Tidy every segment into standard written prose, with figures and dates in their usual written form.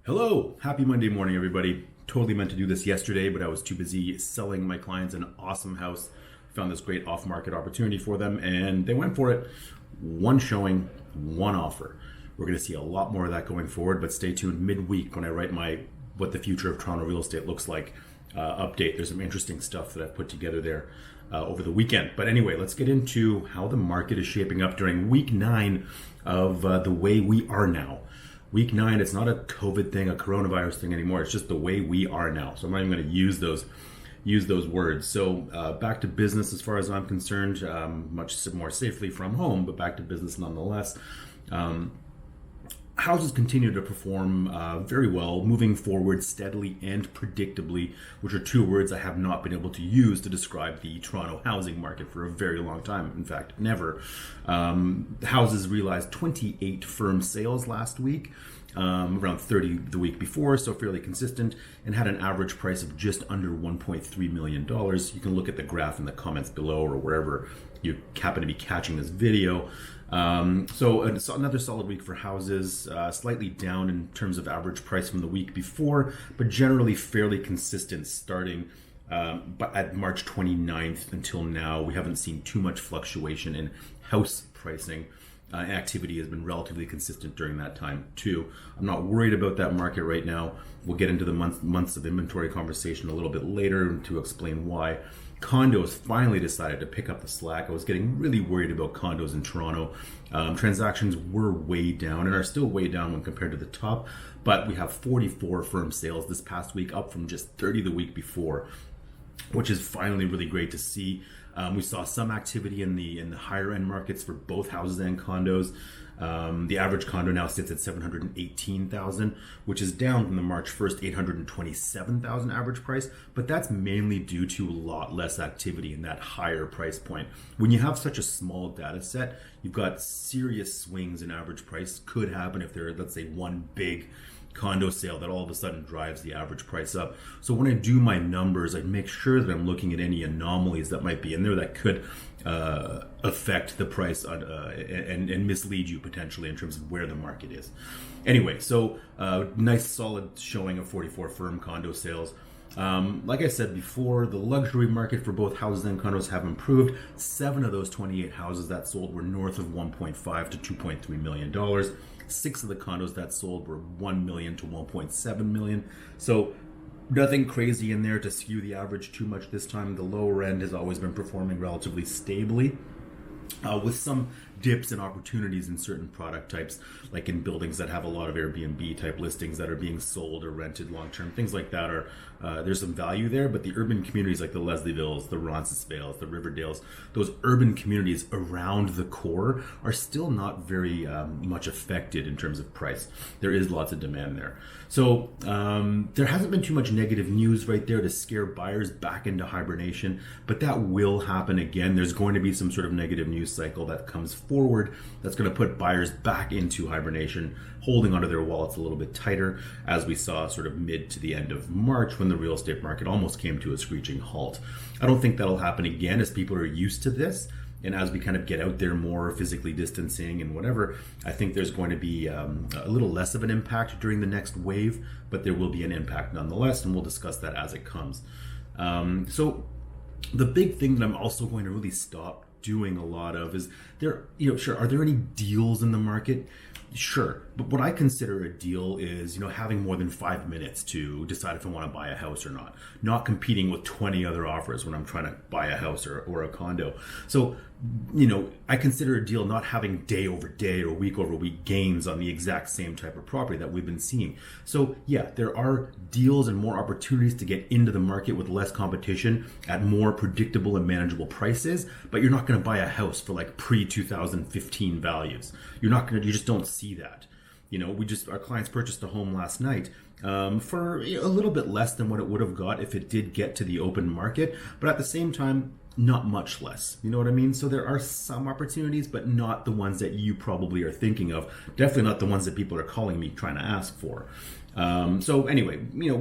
Hello, happy Monday morning, everybody. Totally meant to do this yesterday, but I was too busy selling my clients an awesome house. Found this great off-market opportunity for them, and they went for it. One showing, one offer. We're going to see a lot more of that going forward, but stay tuned midweek when I write my What the Future of Toronto Real Estate Looks Like update. There's some interesting stuff that I've put together there over the weekend. But anyway, let's get into how the market is shaping up during week 9 of the way we are now. Week 9, it's not a COVID thing, a coronavirus thing anymore. It's just the way we are now. So I'm not even going to use those words. So back to business as far as I'm concerned, much more safely from home, but back to business nonetheless. Houses continue to perform very well, moving forward steadily and predictably, which are two words I have not been able to use to describe the Toronto housing market for a very long time. In fact, never. Houses realized 28 firm sales last week, around 30 the week before, so fairly consistent, and had an average price of just under $1.3 million. You can look at the graph in the comments below or wherever you happen to be catching this video. So another solid week for houses, slightly down in terms of average price from the week before, but generally fairly consistent starting but at March 29th until now. We haven't seen too much fluctuation in house pricing. Activity has been relatively consistent during that time too. I'm not worried about that market right now. We'll get into the months of inventory conversation a little bit later to explain why. Condos finally decided to pick up the slack. I was getting really worried about condos in Toronto. Transactions were way down and are still way down when compared to the top, but we have 44 firm sales this past week, up from just 30 the week before, which is finally really great to see. We saw some activity in the higher end markets for both houses and condos. The average condo now sits at $718,000, which is down from the March 1st $827,000 average price, but that's mainly due to a lot less activity in that higher price point. When you have such a small data set, you've got serious swings in average price. Could happen if there, let's say, one big condo sale that all of a sudden drives the average price up. So when I do my numbers, I make sure that I'm looking at any anomalies that might be in there that could affect the price and mislead you potentially in terms of where the market is. Anyway, so nice solid showing of 44 firm condo sales. Like I said before, the luxury market for both houses and condos have improved. 7 of those 28 houses that sold were north of $1.5 to $2.3 million. 6 of the condos that sold were $1 million to $1.7 million. So nothing crazy in there to skew the average too much this time. The lower end has always been performing relatively stably, with some dips and opportunities in certain product types, like in buildings that have a lot of Airbnb type listings that are being sold or rented long term. Things like that are there's some value there, but the urban communities like the Leslievilles, the Roncesvalles, the Riverdales, those urban communities around the core are still not very much affected in terms of price. There is lots of demand there. So there hasn't been too much negative news right there to scare buyers back into hibernation, but that will happen again. There's going to be some sort of negative news cycle that comes forward that's going to put buyers back into hibernation, holding onto their wallets a little bit tighter, as we saw sort of mid to the end of March when the real estate market almost came to a screeching halt. I don't think that'll happen again as people are used to this. And as we kind of get out there more, physically distancing and whatever, I think there's going to be a little less of an impact during the next wave, but there will be an impact nonetheless, and we'll discuss that as it comes. So the big thing that I'm also going to really stop doing a lot of is sure, are there any deals in the market? Sure, but what I consider a deal is, having more than 5 minutes to decide if I want to buy a house or not competing with 20 other offers when I'm trying to buy a house or a condo. So, I consider a deal not having day over day or week over week gains on the exact same type of property that we've been seeing. So yeah, there are deals and more opportunities to get into the market with less competition at more predictable and manageable prices, but you're not going to buy a house for like pre-2015 values. You just don't see that. Our clients purchased a home last night for a little bit less than what it would have got if it did get to the open market, but at the same time, not much less. You know what I mean? So there are some opportunities, but not the ones that you probably are thinking of. Definitely not the ones that people are calling me trying to ask for. So anyway,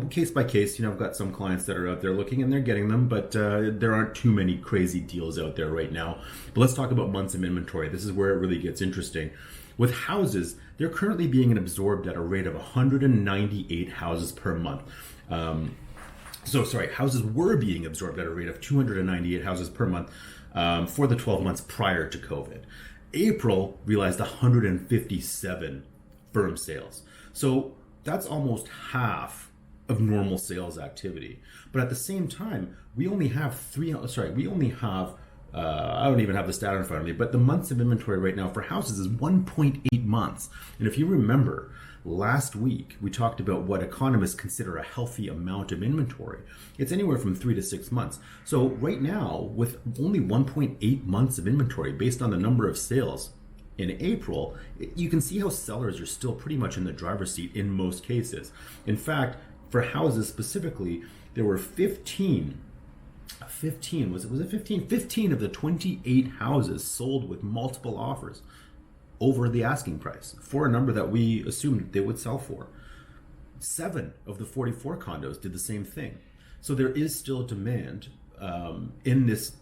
case by case, I've got some clients that are out there looking and they're getting them, but there aren't too many crazy deals out there right now. But let's talk about months of inventory. This is where it really gets interesting. With houses, they're currently being absorbed at a rate of 198 houses per month. Houses were being absorbed at a rate of 298 houses per month for the 12 months prior to COVID. April realized 157 firm sales. So that's almost half of normal sales activity. But at the same time, we only have I don't even have the stat in front of me, but the months of inventory right now for houses is 1.8 months. And if you remember, last week we talked about what economists consider a healthy amount of inventory. It's anywhere from 3 to 6 months. So right now, with only 1.8 months of inventory based on the number of sales in April, you can see how sellers are still pretty much in the driver's seat in most cases. In fact, for houses specifically, there were 15 of the 28 houses sold with multiple offers over the asking price for a number that we assumed they would sell for. 7 of the 44 condos did the same thing. So there is still demand in this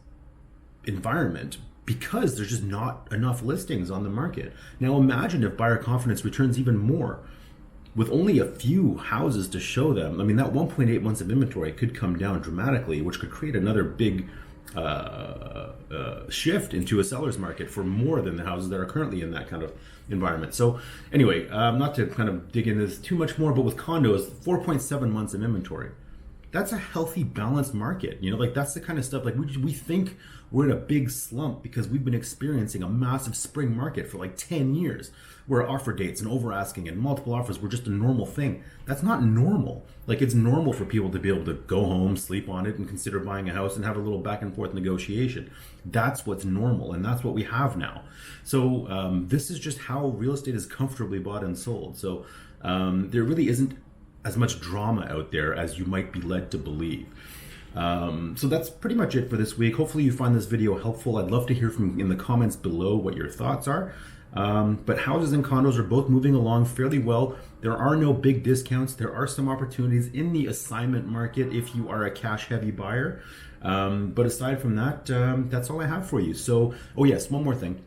environment because there's just not enough listings on the market. Now imagine if buyer confidence returns even more. With only a few houses to show them, I mean, that 1.8 months of inventory could come down dramatically, which could create another big shift into a seller's market for more than the houses that are currently in that kind of environment. So anyway, not to kind of dig into this too much more, but with condos, 4.7 months of inventory. That's a healthy, balanced market. You know, like that's the kind of stuff, like we think we're in a big slump because we've been experiencing a massive spring market for like 10 years where offer dates and over asking and multiple offers were just a normal thing. That's not normal. Like it's normal for people to be able to go home, sleep on it, and consider buying a house and have a little back and forth negotiation. That's what's normal, and that's what we have now. So this is just how real estate is comfortably bought and sold. So there really isn't as much drama out there as you might be led to believe. So that's pretty much it for this week. Hopefully you find this video helpful. I'd love to hear from you in the comments below what your thoughts are. But houses and condos are both moving along fairly well. There are no big discounts. There are some opportunities in the assignment market if you are a cash heavy buyer. But aside from that, that's all I have for you. So, oh yes, one more thing.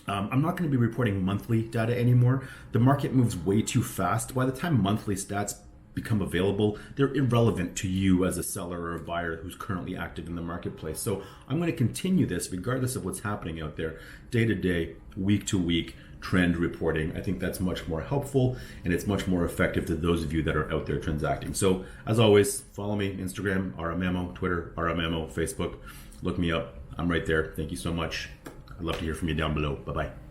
I'm not going to be reporting monthly data anymore. The market moves way too fast. By the time monthly stats become available, they're irrelevant to you as a seller or a buyer who's currently active in the marketplace. So I'm going to continue this regardless of what's happening out there, day to day, week to week, trend reporting. I think that's much more helpful and it's much more effective to those of you that are out there transacting. So as always, follow me, Instagram, 𝗵𝘀𝘀, Twitter, 𝗵𝘀𝘀, Facebook. Look me up. I'm right there. Thank you so much. I'd love to hear from you down below. Bye-bye.